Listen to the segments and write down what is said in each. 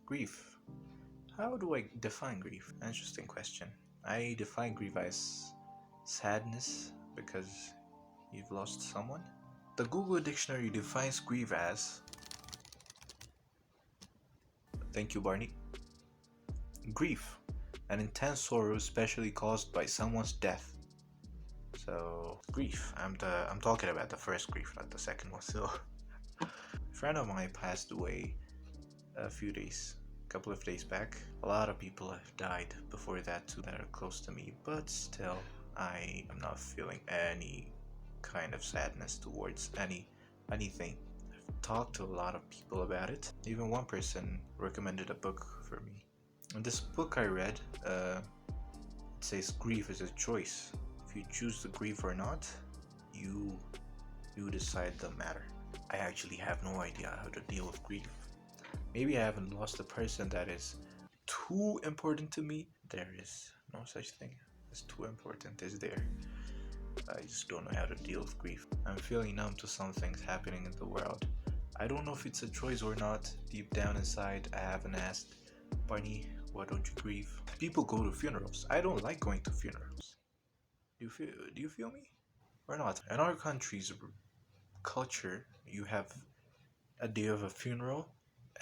Grief. How do I define grief? Interesting question. I define grief as sadness because you've lost someone. The Google Dictionary defines grief as, thank you, Barney, grief, an intense sorrow especially caused by someone's death. So grief. I'm talking about the first grief, not the second one. So a friend of mine passed away a couple of days back. A lot of people have died before that too that are close to me, but still, I am not feeling any kind of sadness towards anything. I've talked to a lot of people about it. Even one person recommended a book for me. And this book I read, it says grief is a choice. If you choose to grieve or not, you you decide the matter. I actually have no idea how to deal with grief. Maybe I haven't lost a person that is too important to me. There is no such thing as too important, is there? I just don't know how to deal with grief. I'm feeling numb to some things happening in the world. I don't know if it's a choice or not. Deep down inside, I haven't asked, Barney, why don't you grieve? People go to funerals. I don't like going to funerals. Do you feel me? Or not? In our country's culture, you have a day of a funeral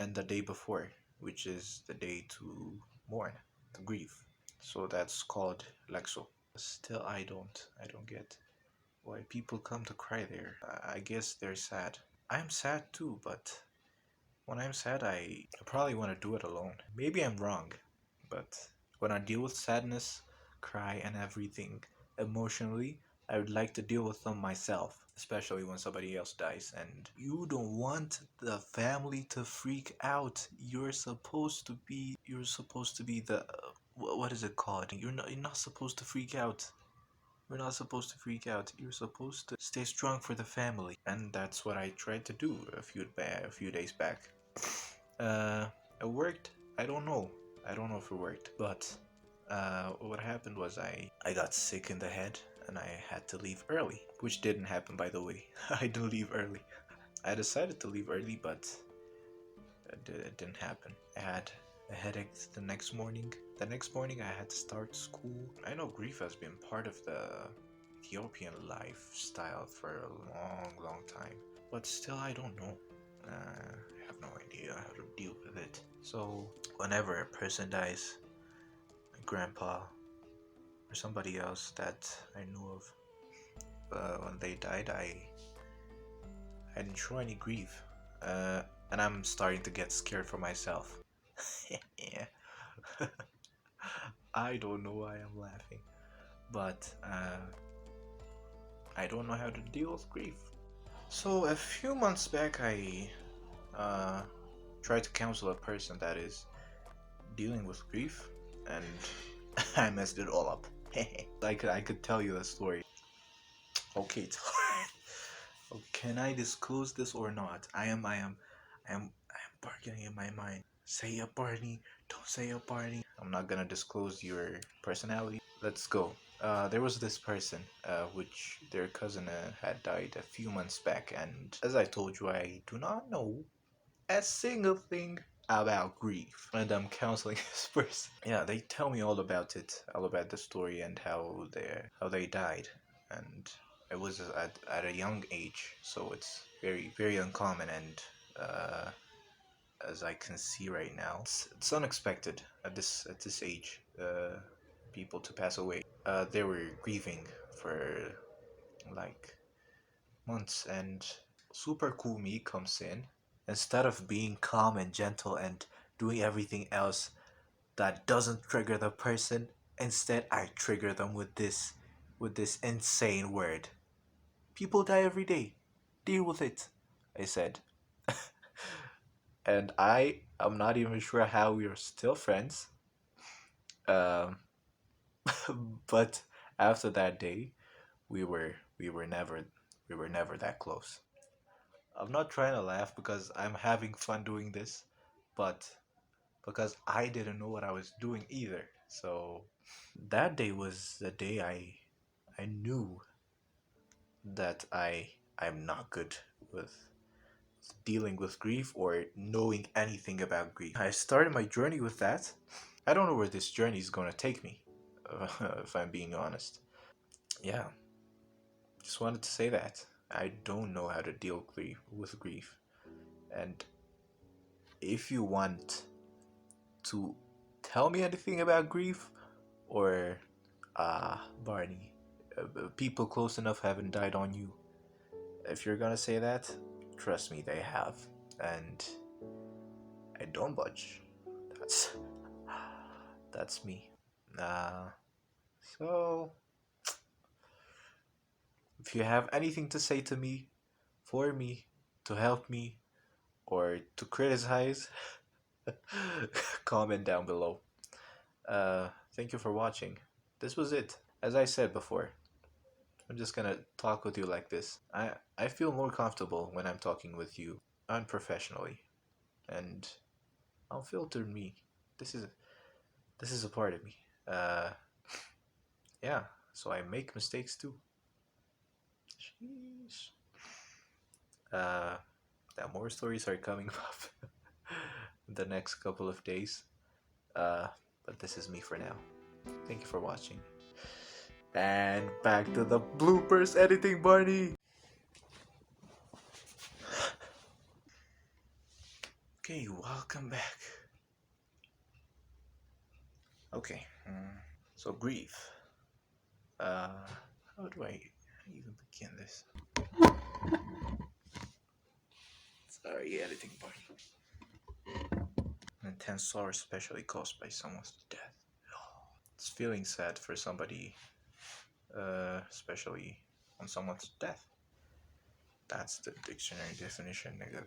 and the day before, which is the day to mourn, to grieve. So that's called Lexo. Still, I don't get why people come to cry there. I guess they're sad. I'm sad too, but when I'm sad, I probably want to do it alone. Maybe I'm wrong, but when I deal with sadness, cry, and everything emotionally, I would like to deal with them myself, especially when somebody else dies. And you don't want the family to freak out. You're supposed to be the, what is it called? You're not supposed to freak out. We're not supposed to freak out. You're supposed to stay strong for the family, and that's what I tried to do a few days back. Uh, it worked. I don't know. I don't know if it worked, but what happened was I got sick in the head and I had to leave early, which didn't happen by the way. I didn't leave early. I decided to leave early, but it didn't happen. I had a headache the next morning. The next morning, I had to start school. I know grief has been part of the Ethiopian lifestyle for a long, long time, but still, I don't know. I have no idea how to deal with it. So, whenever a person dies, my grandpa or somebody else that I knew of, when they died, I didn't show any grief. Uh, and I'm starting to get scared for myself. Yeah. I don't know why I'm laughing, but I don't know how to deal with grief. So a few months back, I uh, tried to counsel a person that is dealing with grief, and I messed it all up. I could tell you the story. Okay, can I disclose this or not? I am bargaining in my mind. Say it, Barney. Don't say it, Barney. I'm not gonna disclose your personality. Let's go. There was this person, which their cousin had died a few months back, and as I told you, I do not know a single thing about grief. And I'm counseling this person. Yeah, they tell me all about it, all about the story and how they died, and it was at a young age, so it's very very uncommon and. As I can see right now, it's unexpected at this age. People to pass away. They were grieving for like months, and super cool me comes in. Instead of being calm and gentle and doing everything else that doesn't trigger the person, instead I trigger them with this insane word. People die every day. Deal with it, I said. And I am not even sure how we are still friends. Um, but after that day, we were never that close. I'm not trying to laugh because I'm having fun doing this, but because I didn't know what I was doing either. So that day was the day I knew that I'm not good with dealing with grief or knowing anything about grief. I started my journey with that. I don't know where this journey is gonna take me, if I'm being honest. Yeah, just wanted to say that. I don't know how to deal with grief. And if you want to tell me anything about grief or Barney, people close enough haven't died on you. If you're gonna say that, trust me, they have. And I don't budge. That's that's me. Uh, so if you have anything to say to me, for me, to help me, or to criticize, comment down below. Thank you for watching. This was it. As I said before, I'm just gonna talk with you like this. I feel more comfortable when I'm talking with you unprofessionally, and unfiltered me. This is this is a part of me. Uh, yeah. So I make mistakes too. Sheesh. Uh, now more stories are coming up in the next couple of days. Uh, but this is me for now. Thank you for watching. And back to the bloopers editing, Barney. Okay, welcome back. Okay, so grief. How do I even begin this? Sorry, editing, Barney. An intense sorrow, especially caused by someone's death. It's feeling sad for somebody, especially on someone's death. That's the dictionary definition, nigga.